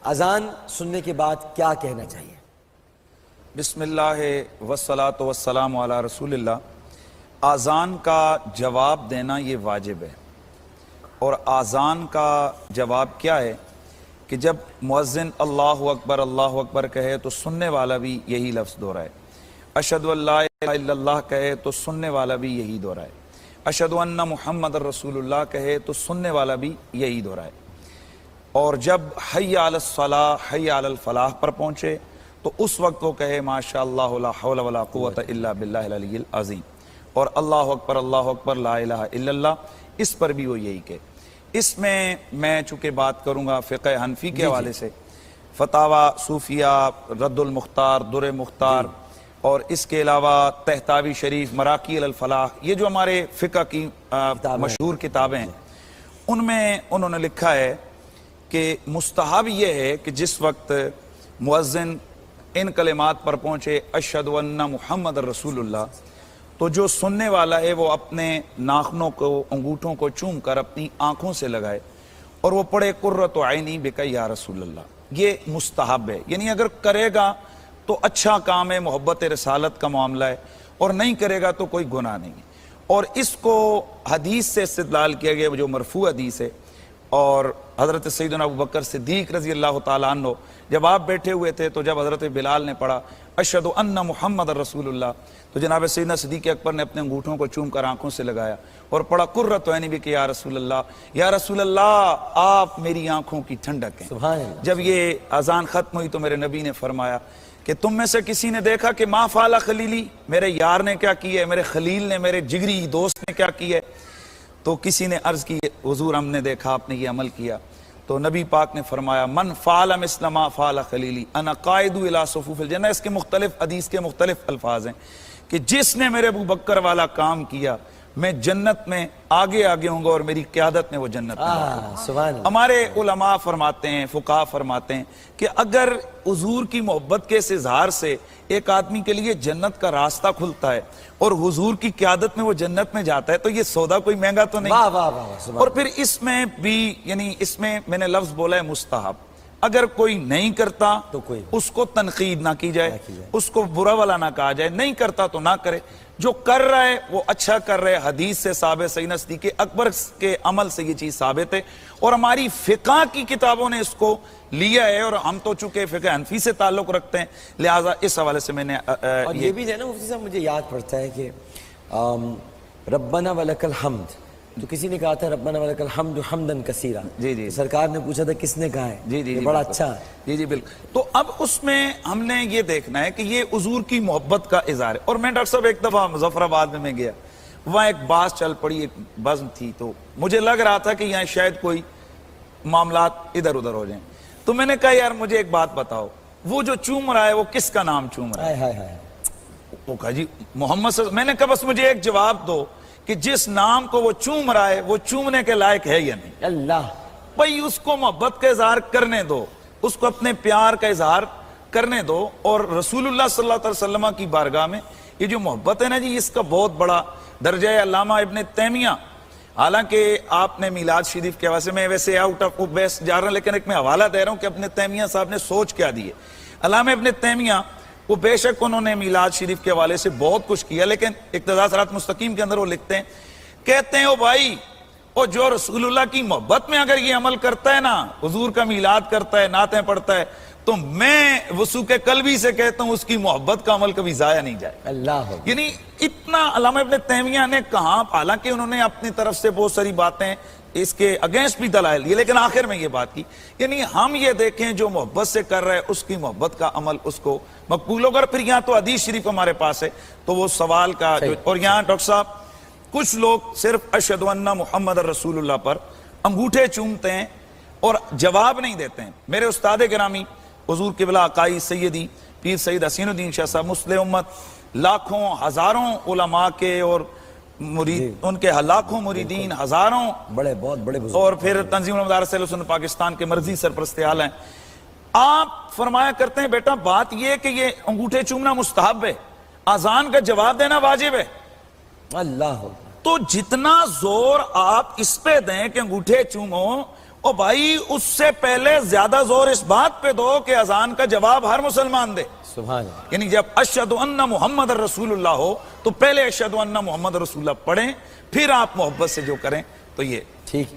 اذان سننے کے بعد کیا کہنا چاہیے؟ بسم اللہ والصلاۃ والسلام علی رسول اللہ۔ اذان کا جواب دینا یہ واجب ہے، اور اذان کا جواب کیا ہے کہ جب مؤذن اللہ اکبر کہے تو سننے والا بھی یہی لفظ دہرائے، اشہدو ان لا الہ الا اللہ کہے تو سننے والا بھی یہی دہرائے، اشہدو ان محمد رسول اللہ کہے تو سننے والا بھی یہی دہرائے، اور جب حی علی الصلاۃ حی علی الفلاح پر پہنچے تو اس وقت وہ کہے ماشاء اللہ لا حول ولا قوت الا باللہ العلی العظیم، اور اللہ اکبر لا الہ الا اللہ، اس پر بھی وہ یہی کہ اس میں چونکہ بات کروں گا فقہ حنفی کے حوالے سے، فتاوی صوفیہ، رد المختار، در مختار، اور اس کے علاوہ تحتاوی شریف، مراقی الفلاح، یہ جو ہمارے فقہ کی مشہور کتابیں ہیں، ان میں انہوں نے لکھا ہے کہ مستحب یہ ہے کہ جس وقت مؤذن ان کلمات پر پہنچے اشہد ان محمد رسول اللہ، تو جو سننے والا ہے وہ اپنے ناخنوں کو، انگوٹھوں کو چوم کر اپنی آنکھوں سے لگائے اور وہ پڑھے قرۃ عینی بک یا رسول اللہ۔ یہ مستحب ہے، یعنی اگر کرے گا تو اچھا کام ہے، محبت رسالت کا معاملہ ہے، اور نہیں کرے گا تو کوئی گناہ نہیں ہے۔ اور اس کو حدیث سے استدلال کیا گیا جو مرفوع حدیث ہے، اور حضرت سیدنا ابوبکر صدیق رضی اللہ تعالیٰ عنہ جب آپ بیٹھے ہوئے تھے تو جب حضرت بلال نے پڑھا اشہد ان محمد رسول اللہ، تو جناب سیدنا صدیق اکبر نے اپنے انگوٹھوں کو چوم کر آنکھوں سے لگایا اور پڑھا قرۃ عینی بک یا رسول اللہ، یا رسول اللہ آپ میری آنکھوں کی ٹھنڈک ہیں۔ سبحان اللہ۔ جب یہ اذان ختم ہوئی تو میرے نبی نے فرمایا کہ تم میں سے کسی نے دیکھا کہ ما فعل خلیلی، میرے یار نے کیا کی ہے، میرے خلیل نے، میرے جگری دوست نے کیا کی ہے؟ تو کسی نے عرض کی حضور ہم نے دیکھا آپ نے یہ عمل کیا، تو نبی پاک نے فرمایا من فعل مثل ما فعل خلیلی انا قائد الی صفوف الجنہ۔ اس کے مختلف حدیث کے مختلف الفاظ ہیں کہ جس نے میرے ابو بکر والا کام کیا میں جنت میں آگے آگے ہوں گا اور میری قیادت میں وہ جنت میں ہوں۔ سبحان اللہ۔ ہمارے علماء فرماتے ہیں، فقہاء فرماتے ہیں کہ اگر حضور کی محبت کے اس اظہار سے ایک آدمی کے لیے جنت کا راستہ کھلتا ہے اور حضور کی قیادت میں وہ جنت میں جاتا ہے تو یہ سودا کوئی مہنگا تو نہیں۔ واہ واہ واہ، سبحان اور پھر اس میں بھی یعنی اس میں میں نے لفظ بولا ہے مستحب، اگر کوئی نہیں کرتا تو کوئی اس کو تنقید نہ کی جائے، اس کو برا والا نہ کہا جائے، نہیں کرتا تو نہ کرے، جو کر رہا ہے وہ اچھا کر رہا ہے، حدیث سے ثابت، سیدنا صدیق اکبر کے عمل سے یہ چیز ثابت ہے، اور ہماری فقہ کی کتابوں نے اس کو لیا ہے، اور ہم تو چونکہ فقہ حنفی سے تعلق رکھتے ہیں لہٰذا اس حوالے سے میں نے اور یہ بھی ہے نا مفتی صاحب، مجھے یاد پڑتا ہے کہ ربنا ولک الحمد، تو کسی نے کہا تھا ربنا ولک الحمد حمدا کثیرا، جی جی، سرکار نے پوچھا تھا کس نے کہا ہے؟ جی جی، بڑا اچھا ہے۔ جی جی بالکل۔ تو اب اس میں ہم نے یہ دیکھنا ہے کہ یہ حضور کی محبت کا اظہار ہے۔ اور میں ڈاکٹر صاحب ایک دفعہ مظفر آباد میں گیا، وہاں ایک باس چل پڑی، ایک بزم تھی، تو مجھے لگ رہا تھا کہ یہاں شاید کوئی معاملات ادھر ادھر ہو جائیں، تو میں نے کہا یار مجھے ایک بات بتاؤ، وہ جو چوم رہا ہے وہ کس کا نام چوم رہا ہے؟ وہ کہا جی محمد صلی اللہ علیہ وسلم۔ میں نے کہا بس مجھے ایک جواب دو کہ جس نام کو وہ چوم رہا ہے وہ چومنے کے لائق ہے یا نہیں؟ اللہ بھائی اس کو محبت کا اظہار کرنے دو، اس کو اپنے پیار کا اظہار کرنے دو، اور رسول اللہ صلی اللہ علیہ وسلم کی بارگاہ میں یہ جو محبت ہے نا جی، اس کا بہت بڑا درجہ ہے۔ علامہ ابن تیمیہ، حالانکہ آپ نے میلاد شریف کے حوالے سے، میں ویسے آؤٹ آف بیس جا رہا ہوں لیکن ایک میں حوالہ دے رہا ہوں کہ ابن تیمیہ صاحب نے سوچ کیا دی ہے۔ علامہ ابن تیمیہ وہ بے شک انہوں نے میلاد شریف کے حوالے سے بہت کچھ کیا، لیکن اقتداء صراط مستقیم کے اندر وہ لکھتے ہیں، کہتے ہیں او بھائی، او جو رسول اللہ کی محبت میں اگر یہ عمل کرتا ہے نا، حضور کا میلاد کرتا ہے، نعتیں پڑھتا ہے، تو میں وثوق قلبی سے کہتا ہوں اس کی محبت کا عمل کبھی ضائع نہیں جائے۔ اللہ یعنی اتنا علامہ ابن تیمیہ نے کہا، حالانکہ انہوں نے اپنی طرف سے بہت ساری باتیں اس کے اگینسٹ بھی دلائل دیے، لیکن آخر میں یہ بات کی، یعنی ہم یہ دیکھیں جو محبت سے کر رہے ہیں اس کی محبت کا عمل اس کو مقبول ہوگا۔ پھر یہاں تو حدیث شریف ہمارے پاس ہے، تو وہ سوال کا اور یہاں ڈاکٹر صاحب کچھ لوگ صرف اشہد ان محمد رسول اللہ پر انگوٹھے چومتے ہیں اور جواب نہیں دیتے ہیں۔ میرے استاد گرامی حضور قبلہ عقائی سیدی پیر سید حسین الدین شاہ صاحب، مسلم امت، لاکھوں ہزاروں علماء کے اور مرید، ان کے لاکھوں مریدین، ہزاروں بڑے بہت بڑے بزرگ، اور پھر تنظیم المدارس اہل سنت پاکستان کے مرضی سرپرست اعلیٰ ہیں، آپ فرمایا کرتے ہیں بیٹا بات یہ کہ یہ انگوٹھے چومنا مستحب ہے، اذان کا جواب دینا واجب ہے۔ اللہ تو جتنا زور آپ اس پہ دیں کہ انگوٹھے چومو او بھائی اس سے پہلے زیادہ زور اس بات پہ دو کہ اذان کا جواب ہر مسلمان دے. سبحان اللہ. یعنی جب اشہد ان محمد رسول اللہ ہو تو پہلے اشہد ان محمد رسول اللہ پڑھیں، پھر آپ محبت سے جو کریں تو یہ ٹھیک.